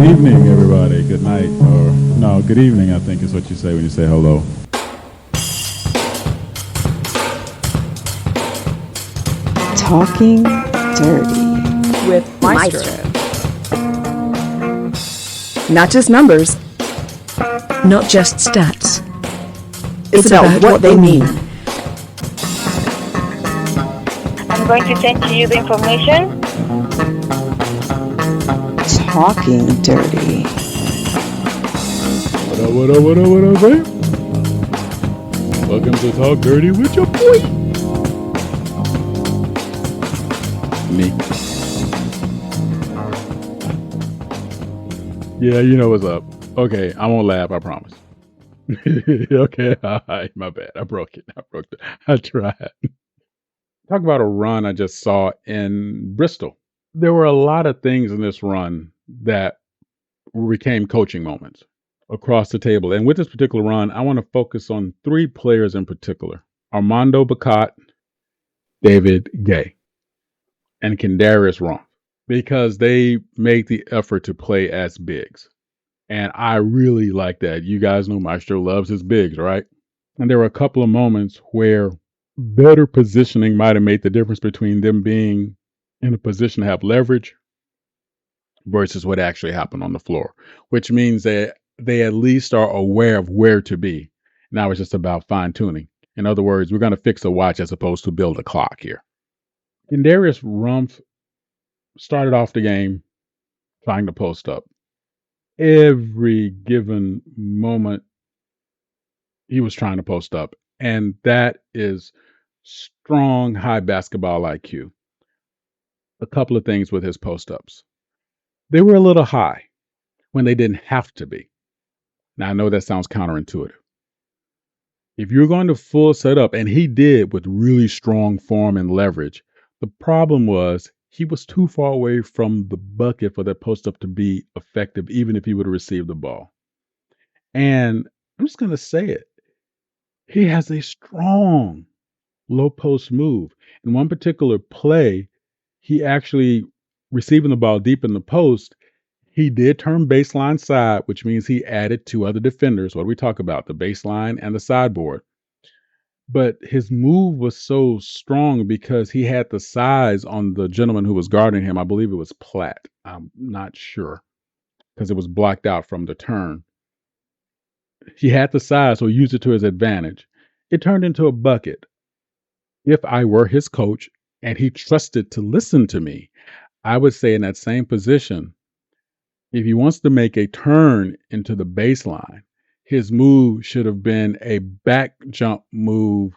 evening, everybody. Good night, or no, good evening, I think is what you say when you say hello. Talking Dirty with Maestro. Not just numbers, Not just stats. it's about what they mean. I'm going to send to you the information. Talking Dirty. What up, babe? Welcome to Talk Dirty with your boy. Me. Yeah, you know what's up. Okay, I won't laugh, I promise. Okay, all right, my bad. I broke it. I tried. Talk about a run I just saw in Bristol. There were a lot of things in this run that became coaching moments across the table. And with this particular run, I want to focus on three players in particular: Armando Becot, David Gaye, and Kendarius Rumph, because they make the effort to play as bigs. And I really like that. You guys know Maestro loves his bigs, right? And there were a couple of moments where better positioning might have made the difference between them being in a position to have leverage versus what actually happened on the floor, which means that they at least are aware of where to be. Now it's just about fine tuning. In other words, we're going to fix a watch as opposed to build a clock here. Kendarius Rumph started off the game trying to post up. Every given moment, he was trying to post up. And that is strong, high basketball IQ. A couple of things with his post ups. They were a little high when they didn't have to be. Now, I know that sounds counterintuitive. If you're going to full set up, and he did with really strong form and leverage, the problem was he was too far away from the bucket for that post up to be effective, even if he would have received the ball. And I'm just going to say it. He has a strong low post move. In one particular play, he actually, receiving the ball deep in the post, he did turn baseline side, which means he added two other defenders. What do we talk about? The baseline and the sideboard. But his move was so strong because he had the size on the gentleman who was guarding him. I believe it was Platt. I'm not sure because it was blocked out from the turn. He had the size, so he used it to his advantage. It turned into a bucket. If I were his coach and he trusted to listen to me, I would say in that same position, if he wants to make a turn into the baseline, his move should have been a back jump move,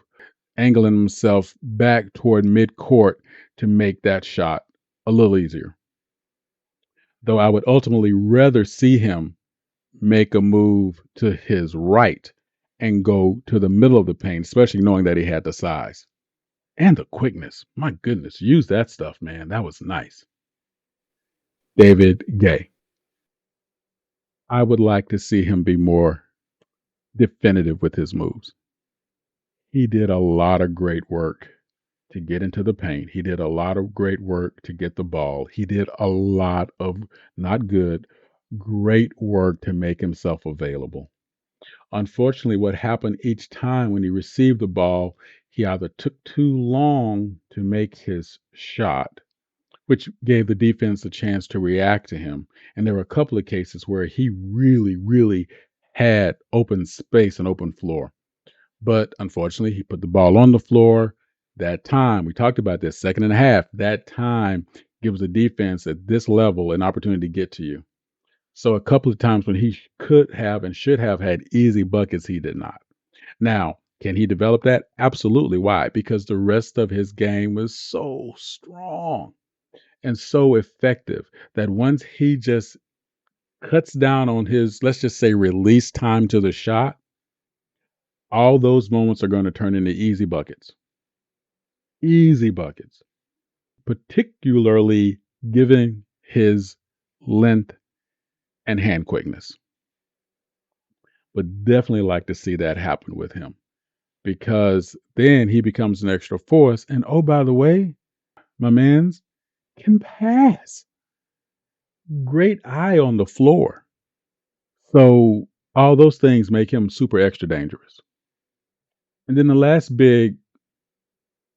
angling himself back toward midcourt to make that shot a little easier. Though I would ultimately rather see him make a move to his right and go to the middle of the paint, especially knowing that he had the size and the quickness. My goodness, use that stuff, man. That was nice. David Gaye. I would like to see him be more definitive with his moves. He did a lot of great work to get into the paint. He did a lot of great work to get the ball. He did a lot of not good, great work to make himself available. Unfortunately, what happened each time when he received the ball, he either took too long to make his shot, which gave the defense a chance to react to him. And there were a couple of cases where he really had open space and open floor. But unfortunately, he put the ball on the floor. That time, we talked about this, second and a half, that time gives the defense at this level an opportunity to get to you. So a couple of times when he could have and should have had easy buckets, he did not. Now, can he develop that? Absolutely. Why? Because the rest of his game was so strong and so effective that once he just cuts down on his, let's just say, release time to the shot, all those moments are going to turn into easy buckets. Easy buckets, particularly given his length and hand quickness. But definitely like to see that happen with him, because then he becomes an extra force. And oh, by the way, my mans can pass. great eye on the floor. So all those things make him super extra dangerous. And then the last big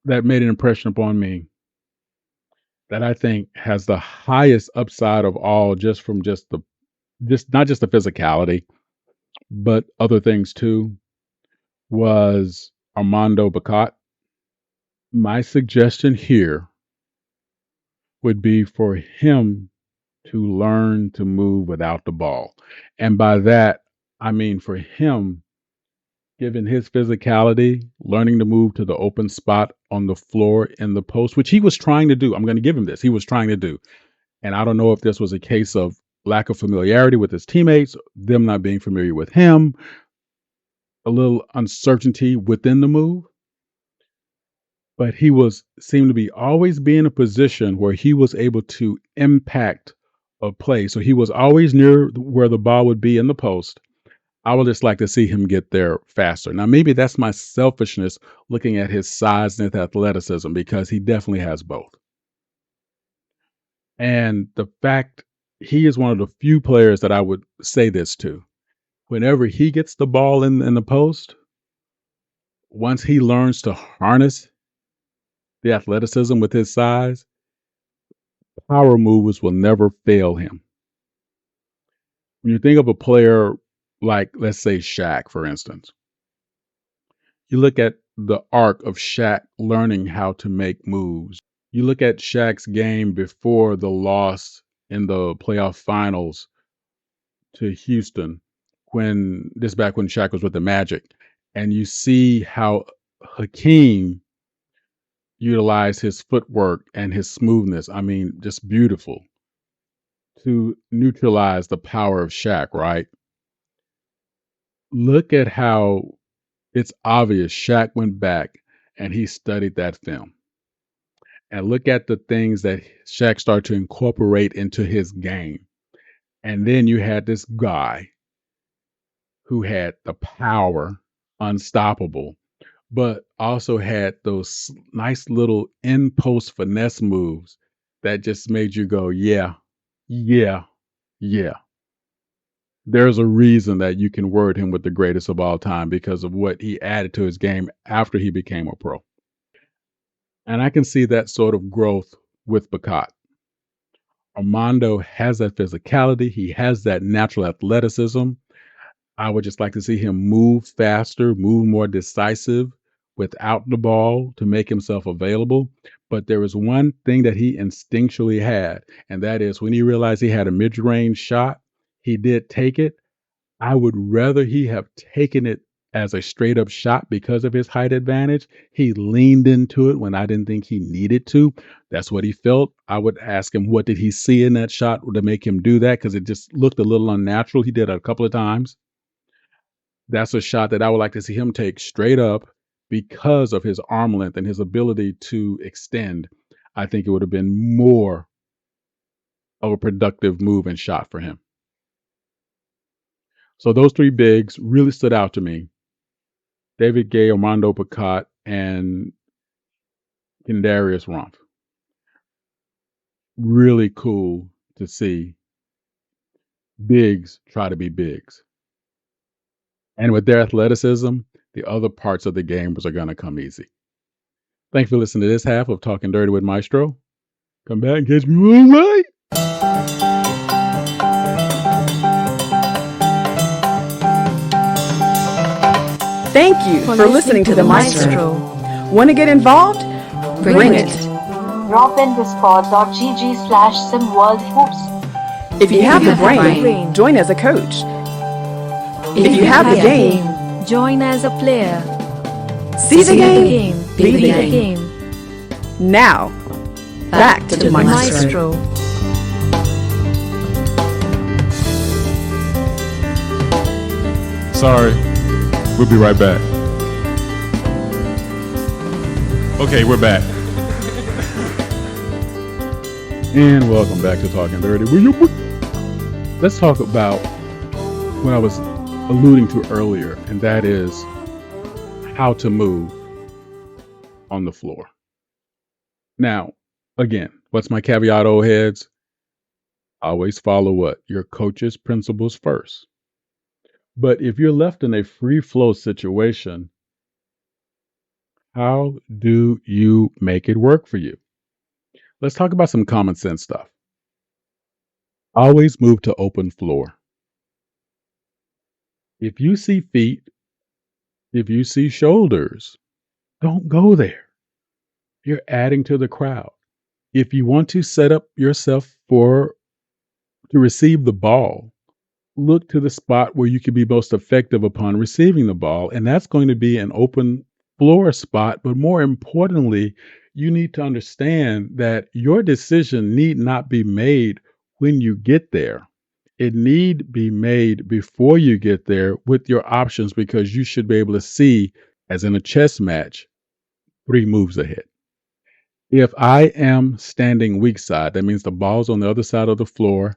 that made an impression upon me that I think has the highest upside of all, just not just the physicality, but other things too, was Armando Becot. My suggestion here would be for him to learn to move without the ball. And by that, I mean for him, given his physicality, learning to move to the open spot on the floor in the post, which he was trying to do. I'm going to give him this. He was trying to do. And I don't know if this was a case of lack of familiarity with his teammates, them not being familiar with him, a little uncertainty within the move. But he seemed to be always be in a position where he was able to impact a play. So he was always near where the ball would be in the post. I would just like to see him get there faster. Now, maybe that's my selfishness looking at his size and his athleticism, because he definitely has both. And the fact he is one of the few players that I would say this to. Whenever he gets the ball in the post, once he learns to harness the athleticism with his size, power movers will never fail him. When you think of a player like, let's say, Shaq, for instance, you look at the arc of Shaq learning how to make moves. You look at Shaq's game before the loss in the playoff finals to Houston, back when Shaq was with the Magic, and you see how Hakeem utilized his footwork and his smoothness. I mean, just beautiful to neutralize the power of Shaq, right? Look at how it's obvious Shaq went back and he studied that film. And look at the things that Shaq started to incorporate into his game. And then you had this guy who had the power, unstoppable, but also had those nice little in-post finesse moves that just made you go, yeah, yeah, yeah. There's a reason that you can word him with the greatest of all time, because of what he added to his game after he became a pro. And I can see that sort of growth with Becot. Armando has that physicality. He has that natural athleticism. I would just like to see him move faster, move more decisive without the ball to make himself available. But there was one thing that he instinctually had, and that is when he realized he had a mid-range shot, he did take it. I would rather he have taken it as a straight up shot because of his height advantage. He leaned into it when I didn't think he needed to. That's what he felt. I would ask him, what did he see in that shot to make him do that? Because it just looked a little unnatural. He did it a couple of times. That's a shot that I would like to see him take straight up because of his arm length and his ability to extend. I think it would have been more of a productive move and shot for him. So those three bigs really stood out to me. David Gaye, Armando Becot, and Kendarius Rumph. Really cool to see bigs try to be bigs. And with their athleticism, the other parts of the game are going to come easy. Thanks for listening to this half of Talking Dirty with Maestro. Come back and catch me all right. Thank you for listening to the Maestro. Want to get involved? Bring it. Drop in discord.gg/SimWorld Hoops. If you have the brain, join as a coach. If you have the game, join as a player. see the game, Be be the game. Now, back to the Maestro. Sorry. We'll be right back. Okay, we're back. And welcome back to Talking Dirty. Let's talk about what I was alluding to earlier, and that is how to move on the floor. Now, again, what's my caveat, old heads? Always follow what? Your coach's principles first. But if you're left in a free flow situation, how do you make it work for you? Let's talk about some common sense stuff. Always move to open floor. If you see feet, if you see shoulders, don't go there. You're adding to the crowd. If you want to set up yourself to receive the ball, look to the spot where you can be most effective upon receiving the ball, and that's going to be an open floor spot. But more importantly, you need to understand that your decision need not be made when you get there. It need be made before you get there with your options, because you should be able to see, as in a chess match, 3 moves ahead. If I am standing weak side, that means the ball's on the other side of the floor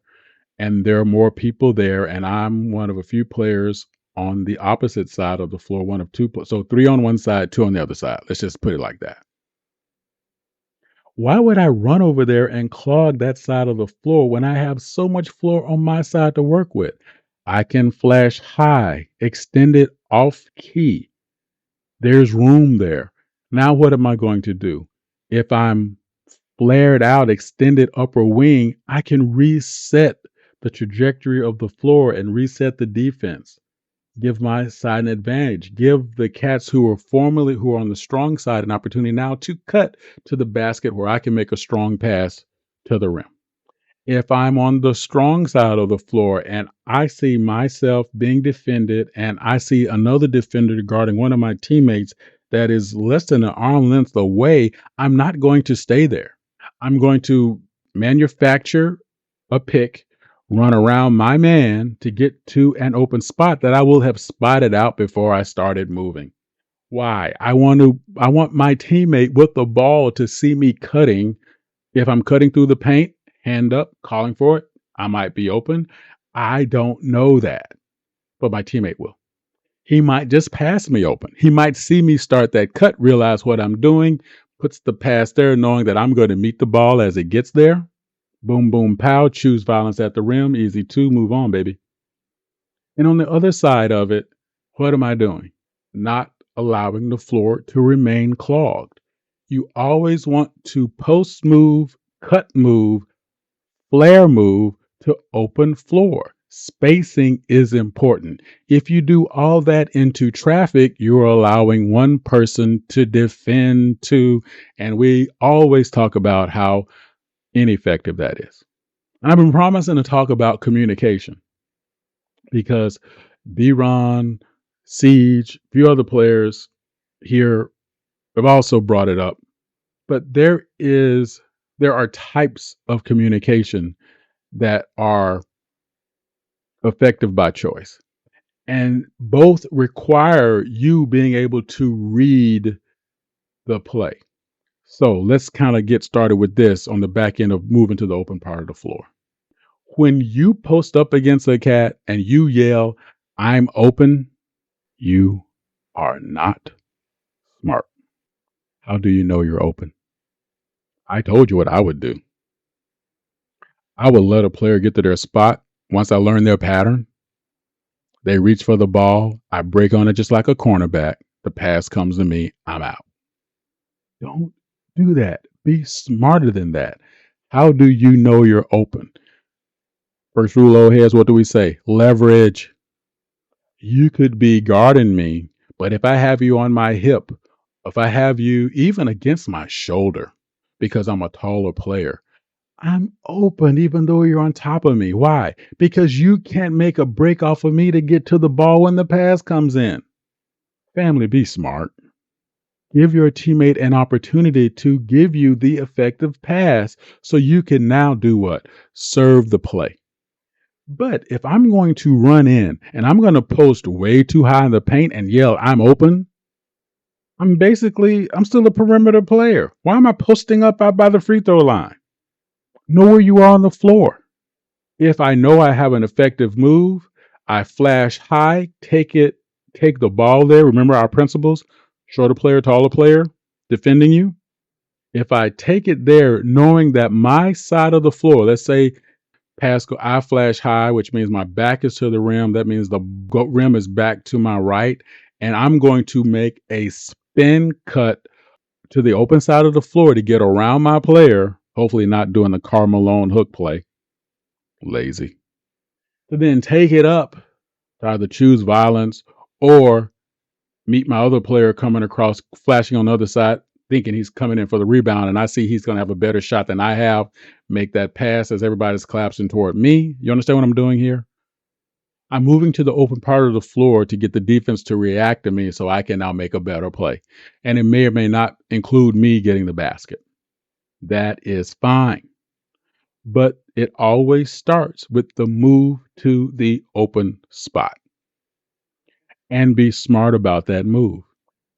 and there are more people there, and I'm one of a few players on the opposite side of the floor, one of two. So 3 on one side, 2 on the other side. Let's just put it like that. Why would I run over there and clog that side of the floor when I have so much floor on my side to work with? I can flash high, extend it off key. There's room there. Now, what am I going to do? If I'm flared out, extended upper wing, I can reset the trajectory of the floor and reset the defense. Give my side an advantage. Give the cats who are on the strong side an opportunity now to cut to the basket where I can make a strong pass to the rim. If I'm on the strong side of the floor and I see myself being defended and I see another defender guarding one of my teammates that is less than an arm length away, I'm not going to stay there. I'm going to manufacture a pick, run around my man to get to an open spot that I will have spotted out before I started moving. Why? I want my teammate with the ball to see me cutting. If I'm cutting through the paint, hand up, calling for it, I might be open. I don't know that, but my teammate will. He might just pass me open. He might see me start that cut, realize what I'm doing, puts the pass there, knowing that I'm going to meet the ball as it gets there. Boom, boom, pow, choose violence at the rim. Easy 2, move on, baby. And on the other side of it, what am I doing? Not allowing the floor to remain clogged. You always want to post move, cut move, flare move to open floor. Spacing is important. If you do all that into traffic, you're allowing one person to defend two. And we always talk about how ineffective that is. And I've been promising to talk about communication because B-Ron, Siege, a few other players here have also brought it up. But there are types of communication that are effective by choice. And both require you being able to read the play. So let's kind of get started with this on the back end of moving to the open part of the floor. When you post up against a cat and you yell, "I'm open," you are not smart. How do you know you're open? I told you what I would do. I would let a player get to their spot. Once I learn their pattern, they reach for the ball. I break on it just like a cornerback. The pass comes to me. I'm out. Don't do that. Be smarter than that. How do you know you're open? First rule, old heads, what do we say? Leverage. You could be guarding me, but if I have you on my hip, if I have you even against my shoulder, because I'm a taller player, I'm open even though you're on top of me. Why? Because you can't make a break off of me to get to the ball when the pass comes in. Family, be smart. Give your teammate an opportunity to give you the effective pass so you can now do what? Serve the play. But if I'm going to run in and I'm going to post way too high in the paint and yell, "I'm open," I'm still a perimeter player. Why am I posting up out by the free throw line? Know where you are on the floor. If I know I have an effective move, I flash high, take the ball there. Remember our principles: shorter player, taller player, defending you. If I take it there, knowing that my side of the floor, let's say I flash high, which means my back is to the rim. That means the rim is back to my right. And I'm going to make a spin cut to the open side of the floor to get around my player, hopefully not doing the Karl Malone hook play. Lazy. To then take it up to either choose violence or meet my other player coming across, flashing on the other side, thinking he's coming in for the rebound, and I see he's going to have a better shot than I have, make that pass as everybody's collapsing toward me. You understand what I'm doing here? I'm moving to the open part of the floor to get the defense to react to me so I can now make a better play. And it may or may not include me getting the basket. That is fine. But it always starts with the move to the open spot. And be smart about that move.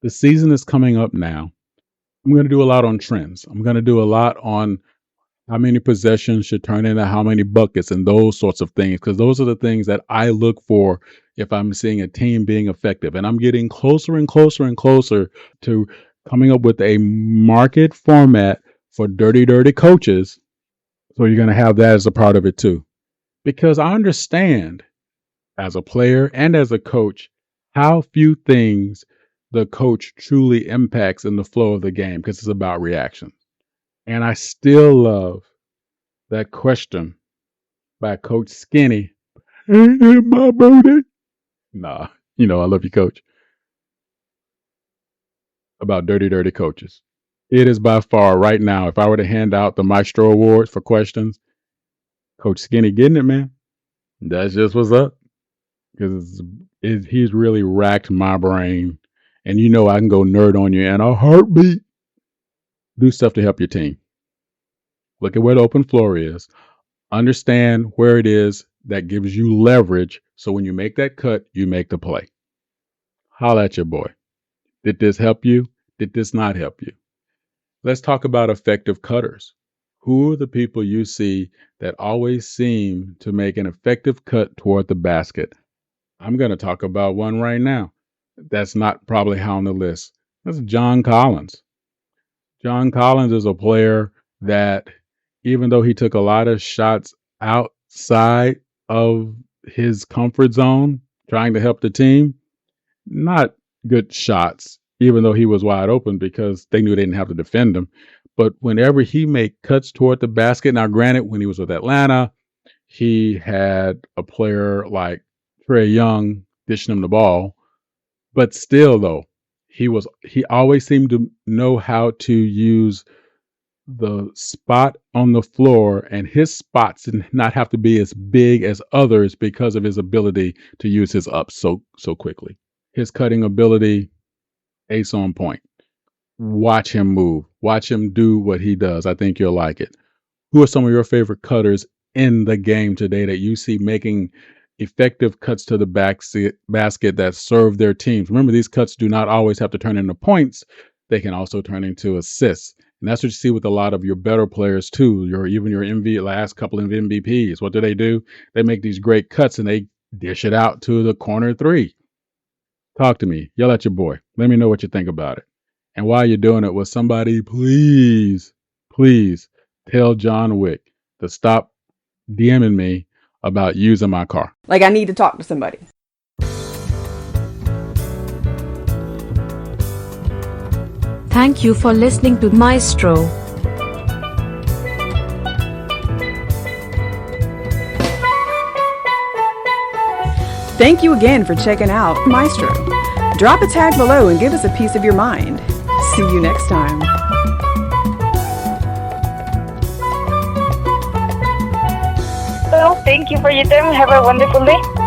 The season is coming up now. I'm going to do a lot on trends. I'm going to do a lot on how many possessions should turn into how many buckets and those sorts of things, because those are the things that I look for if I'm seeing a team being effective. And I'm getting closer and closer and closer to coming up with a market format for dirty coaches. So you're going to have that as a part of it too. Because I understand as a player and as a coach how few things the coach truly impacts in the flow of the game, because it's about reaction. And I still love that question by Coach Skinny. Ain't it my birthday? Nah, I love you, Coach. About dirty coaches. It is by far right now, if I were to hand out the Maestro Awards for questions, Coach Skinny getting it, man. That's just what's up. Because he's really racked my brain. And I can go nerd on you in a heartbeat. Do stuff to help your team. Look at where the open floor is. Understand where it is that gives you leverage. So when you make that cut, you make the play. Holla at your boy. Did this help you? Did this not help you? Let's talk about effective cutters. Who are the people you see that always seem to make an effective cut toward the basket? I'm going to talk about one right now. That's not probably high on the list. That's John Collins. John Collins is a player that, even though he took a lot of shots outside of his comfort zone, trying to help the team, not good shots, even though he was wide open because they knew they didn't have to defend him. But whenever he made cuts toward the basket, now granted, when he was with Atlanta, he had a player like Trae Young dishing him the ball. But still, though, he always seemed to know how to use the spot on the floor, and his spots did not have to be as big as others because of his ability to use his ups so quickly. His cutting ability, ace on point. Watch him move. Watch him do what he does. I think you'll like it. Who are some of your favorite cutters in the game today that you see making effective cuts to the basket that serve their teams? Remember, these cuts do not always have to turn into points. They can also turn into assists. And that's what you see with a lot of your better players too. Even your last couple of MVPs. What do? They make these great cuts and they dish it out to the corner three. Talk to me. Yell at your boy. Let me know what you think about it. And while you're doing it, will somebody please tell John Wick to stop DMing me about using my car. Like I need to talk to somebody. Thank you for listening to Maestro. Thank you again for checking out Maestro. Drop a tag below and give us a piece of your mind. See you next time. Well, thank you for your time. Have a wonderful day.